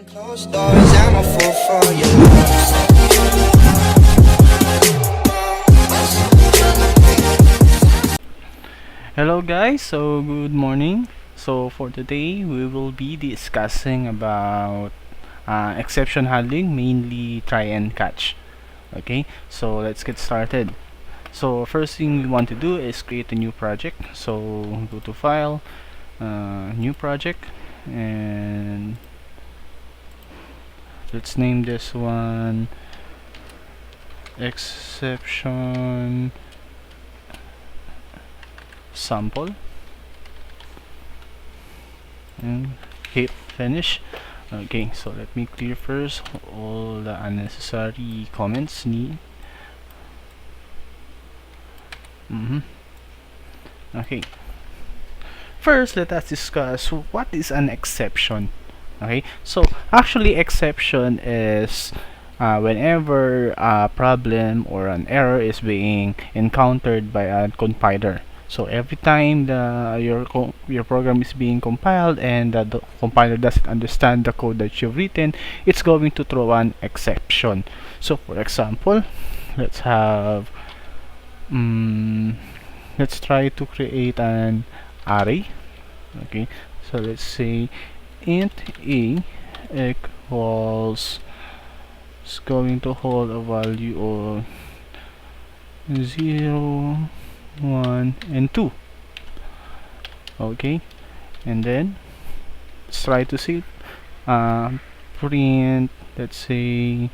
Closed doors, I'm a fool for you. Hello guys, so good morning. So for today we will be discussing about exception handling, mainly try and catch. Okay, so let's get started. So first thing we want to do is create a new project. So go to file, new project, and let's name this one exception sample and hit finish. Okay, so let me clear first all the unnecessary comments need. Okay, first let us discuss what is an exception. Okay, so actually exception is whenever a problem or an error is being encountered by a compiler. So every time your program is being compiled and the compiler doesn't understand the code that you've written, it's going to throw an exception. So for example, let's have let's try to create an array. Okay, so let's say int a equals is going to hold a value of 0, 1, and 2. Okay, and then let's try to see print, let's say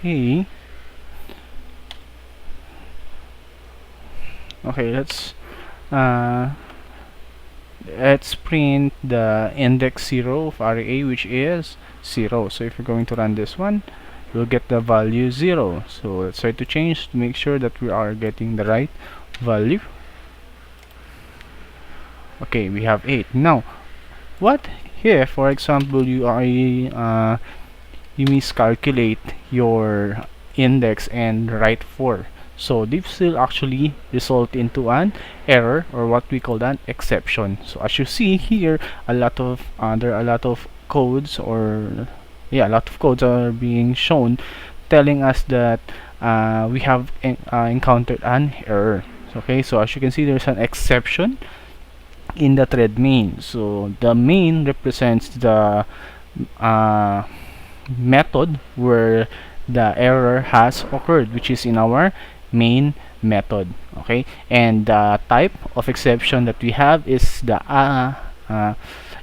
a. Okay, let's print the index 0 of array A, which is 0. So if you're going to run this one, we'll get the value 0. So let's try to change to make sure that we are getting the right value. Okay, we have 8. Now, what if, for example, you miscalculate your index and write 4? So this will actually result into an error, or what we call an exception. So as you see here, there are a lot of codes, or yeah, a lot of codes are being shown telling us that we have encountered an error. Okay, so as you can see, there's an exception in the thread main. So the main represents the method where the error has occurred, which is in our main method. Okay, and the type of exception that we have is the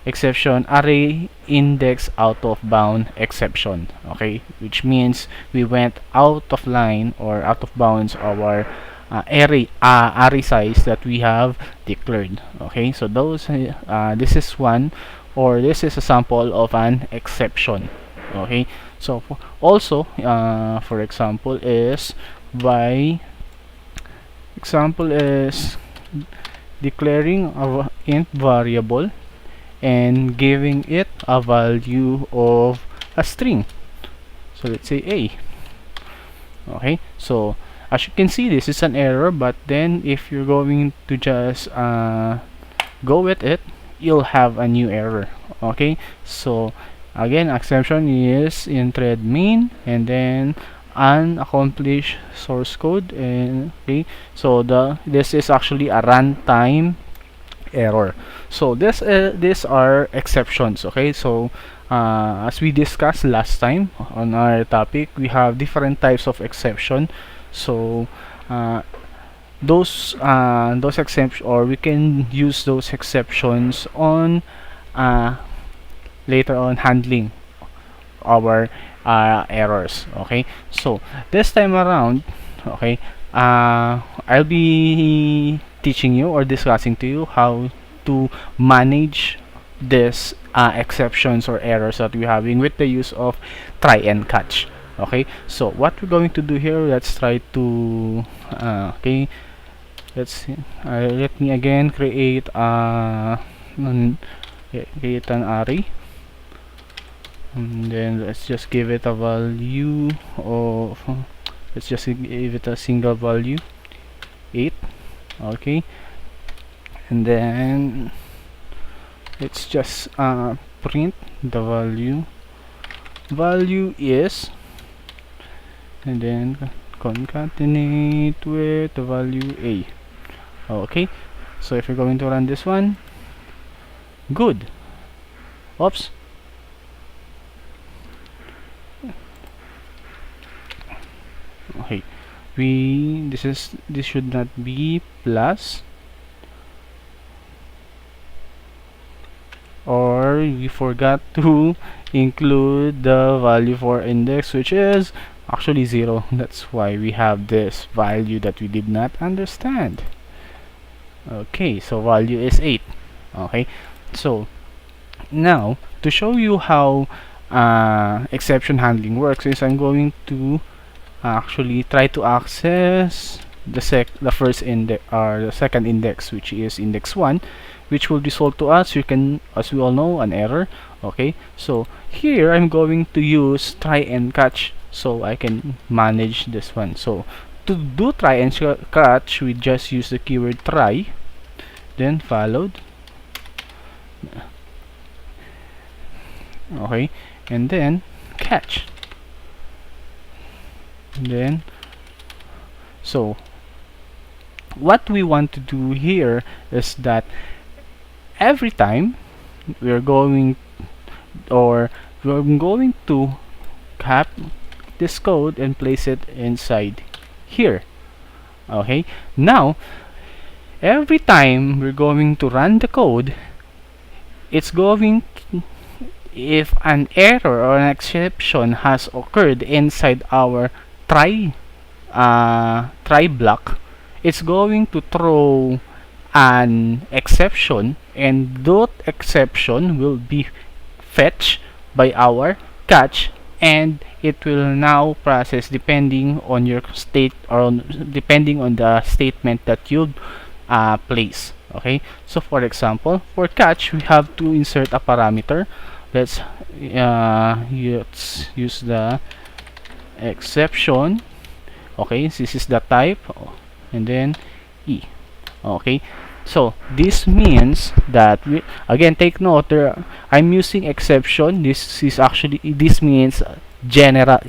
exception array index out of bound exception. Okay, which means we went out of line or out of bounds our array size that we have declared. Okay, so this is one, or this is a sample of an exception. Okay, so also for example is declaring a int variable and giving it a value of a string. So let's say a. Okay, so as you can see, this is an error, but then if you're going to just go with it, you'll have a new error. Okay, so again, exception is in thread main, and then unaccomplished source code. And okay, so this is actually a runtime error. So these are exceptions. Okay, so as we discussed last time on our topic, we have different types of exception. So those exceptions, or we can use those exceptions on later on handling our errors. Okay, so this time around, okay, I'll be teaching you or discussing to you how to manage this exceptions or errors that we're having with the use of try and catch. Okay, so what we're going to do here, let's try to okay, let me again create create an array, and then let's just give it a value of, let's just give it a single value, 8. Okay, and then let's just print the value is, and then concatenate with the value a. Okay, so if you're going to run this one, good. Oops. Okay, this should not be plus, or we forgot to include the value for index, which is actually 0. That's why we have this value that we did not understand. Okay, so value is 8. Okay, so now to show you how exception handling works is I'm going to actually try to access the first index or the second index, which is index 1, which will result to us, you can, as we all know, an error. Okay, so here I'm going to use try and catch so I can manage this one. So to do try and catch, we just use the keyword try, then followed, okay, and then catch. And then so what we want to do here is that every time we're going to cap this code and place it inside here. Okay, now every time we're going to run the code, it's going if an error or an exception has occurred inside our try block, it's going to throw an exception, and that exception will be fetched by our catch, and it will now process depending on your state or depending on the statement that you place. Okay, so for example, for catch we have to insert a parameter. Let's use the exception. Okay, this is the type, and then e. Okay, so this means that we, again, take note there, I'm using exception. This means general,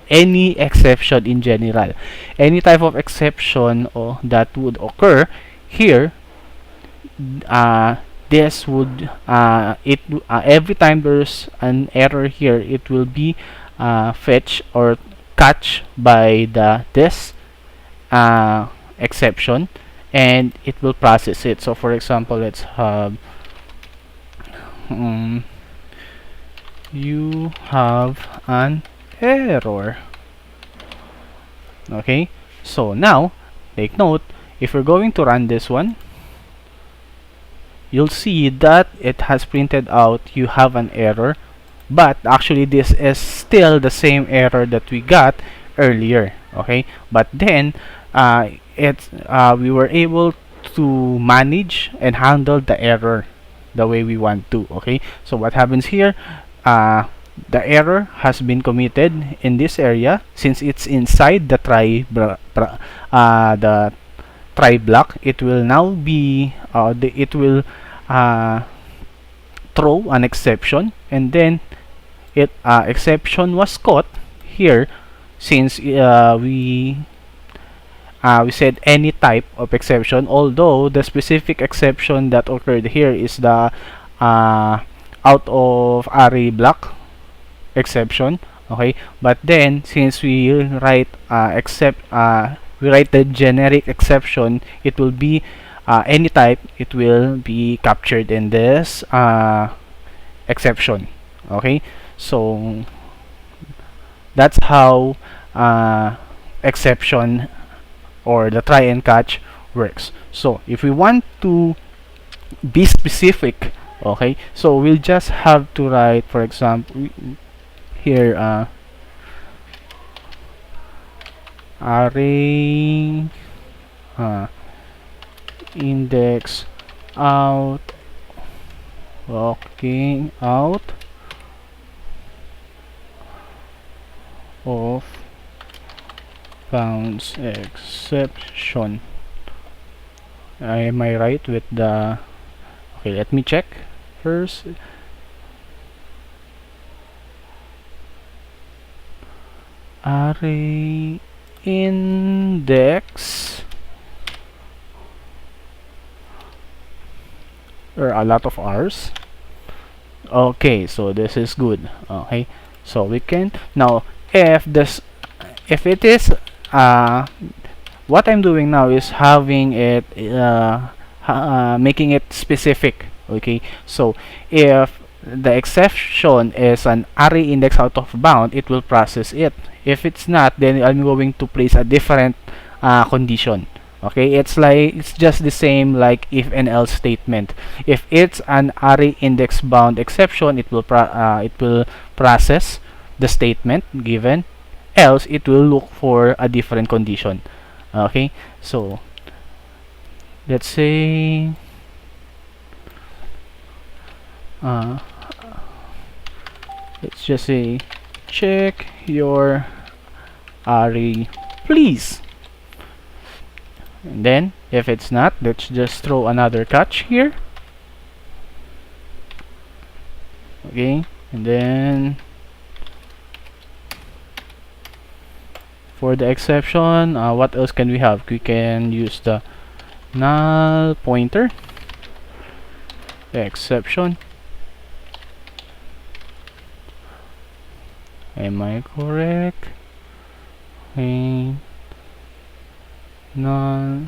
any exception in general, any type of exception that would occur here. This would every time there's an error here, it will be fetch or catch by this exception, and it will process it. So for example, let's have you have an error. Okay, so now take note, if we're going to run this one, you'll see that it has printed out you have an error, but actually this is still the same error that we got earlier. Okay, but then we were able to manage and handle the error the way we want to. Okay, so what happens here, the error has been committed in this area. Since it's inside the try block, it will now be it will throw an exception, and then exception was caught here. Since we said any type of exception, although the specific exception that occurred here is the out of array block exception. Okay, but then since we write the generic exception, it will be any type, it will be captured in this exception. Okay, so that's how exception or the try and catch works. So if we want to be specific, okay, so we'll just have to write, for example, here array index out walking out of bounds exception. Am I right with the, okay, let me check. first array index, or a lot of r's. Okay, so this is good. Okay, so we can now, if it is what I'm doing now is having it making it specific. Okay, so if the exception is an array index out of bound, it will process it. If it's not, then I'm going to place a different condition. Okay, it's just the same like if and else statement. If it's an array index bound exception, it will process the statement given, else it will look for a different condition. Okay, so let's say let's just say check your array please, and then if it's not, let's just throw another catch here. Okay, and then for the exception, what else can we have? We can use the null pointer, the exception. Am I correct? Okay. Null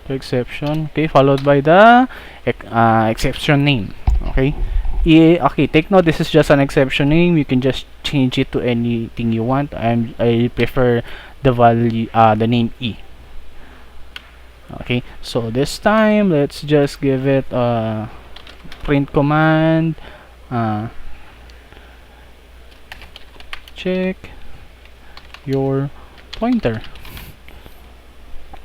exception. Okay, followed by the exception name. Okay. Okay, take note, this is just an exception name. You can just change it to anything you want. I prefer the value the name E. Okay, so this time let's just give it a print command, check your pointer.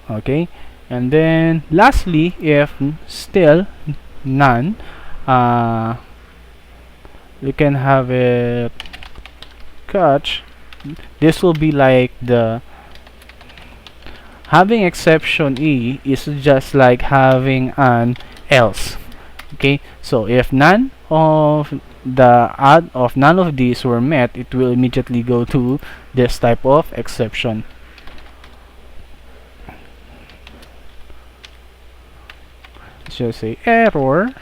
Okay, and then lastly, if still none, we can have it catch. This will be like the having exception E is just like having an else. Okay, so if none of none of these were met, it will immediately go to this type of exception. Let's just say error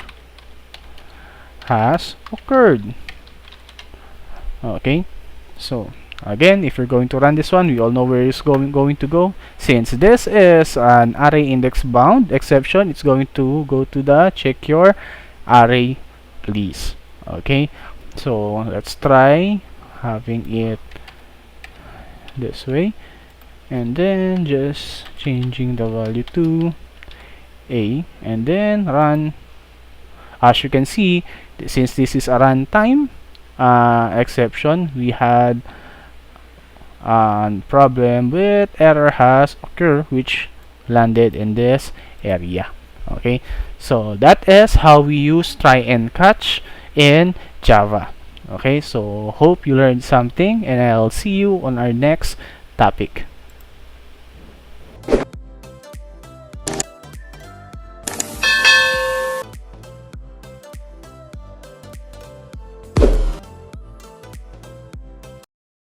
has occurred. Okay, so again, if you're going to run this one, we all know where it's going to go. Since this is an array index bound exception, it's going to go to the check your array please. Okay, so let's try having it this way, and then just changing the value to a, and then run. As you can see, since this is a runtime exception, we had a problem with error has occurred, which landed in this area. Okay, so that is how we use try and catch in Java. Okay, so hope you learned something, and I'll see you on our next topic.